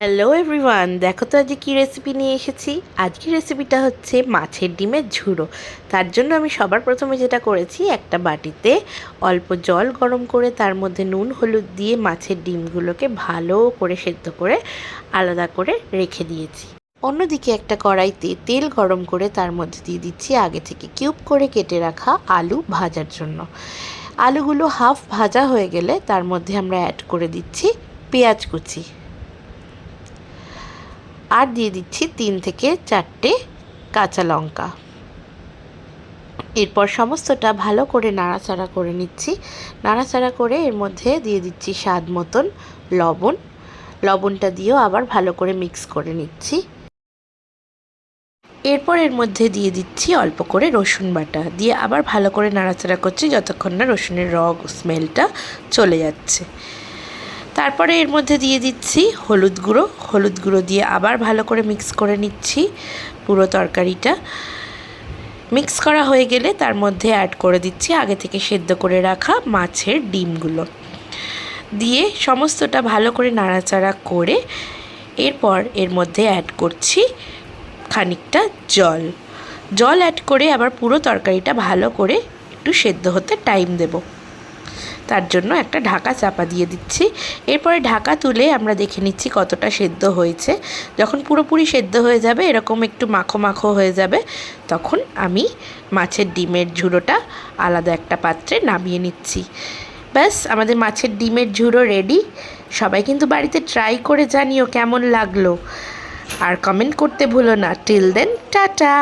Hello everyone, দেখো তো আজকে কী রেসিপি নিয়ে এসেছি। আজকের রেসিপিটা হচ্ছে মাছের ডিমের ঝুড়ো। তার জন্য আমি সবার প্রথমে যেটা করেছি, একটা বাটিতে অল্প জল গরম করে তার মধ্যে নুন হলুদ দিয়ে মাছের ডিমগুলোকে ভালো করে সেদ্ধ করে আলাদা করে রেখে দিয়েছি। অন্যদিকে একটা কড়াইতে তেল গরম করে তার মধ্যে দিয়ে দিচ্ছি আগে থেকে কিউব করে কেটে রাখা আলু ভাজার জন্য। আলুগুলো হাফ ভাজা হয়ে গেলে তার মধ্যে আমরা অ্যাড করে দিচ্ছি পেঁয়াজ কুচি, আর দিয়ে দিচ্ছি 3 থেকে 4টে কাঁচা লঙ্কা। এরপর সমস্তটা ভালো করে নাড়াচাড়া করে নিচ্ছি। নাড়াচাড়া করে এর মধ্যে দিয়ে দিচ্ছি স্বাদ মতন লবণ। লবণটা দিয়েও আবার ভালো করে মিক্স করে নিচ্ছি। এরপর এর মধ্যে দিয়ে দিচ্ছি অল্প করে রসুন বাটা, দিয়ে আবার ভালো করে নাড়াচাড়া করছি যতক্ষণ না রসুনের স্মেলটা চলে যাচ্ছে। তারপরে এর মধ্যে দিয়ে দিচ্ছি হলুদ গুঁড়ো দিয়ে আবার ভালো করে মিক্স করে নিচ্ছি। পুরো তরকারিটা মিক্স করা হয়ে গেলে তার মধ্যে অ্যাড করে দিচ্ছি আগে থেকে সেদ্ধ করে রাখা মাছের ডিমগুলো, দিয়ে সমস্তটা ভালো করে নাড়াচাড়া করে এরপর এর মধ্যে অ্যাড করছি খানিকটা জল অ্যাড করে আবার পুরো তরকারিটা ভালো করে একটু সেদ্ধ হতে টাইম দেব। তার জন্য একটা ঢাকা চাপা দিয়ে দিচ্ছি। এরপরে ঢাকা তুলে আমরা দেখে নিচ্ছি কতটা সেদ্ধ হয়েছে। যখন পুরোপুরি সেদ্ধ হয়ে যাবে, এরকম একটু মাখো মাখো হয়ে যাবে, তখন আমি মাছের ডিমের ঝুড়োটা আলাদা একটা পাত্রে নামিয়ে নিচ্ছি। ব্যাস, আমাদের মাছের ডিমের ঝুড়ো রেডি। সবাই কিন্তু বাড়িতে ট্রাই করে জানিও কেমন লাগলো, আর কমেন্ট করতে ভুলো না। Till then, tata.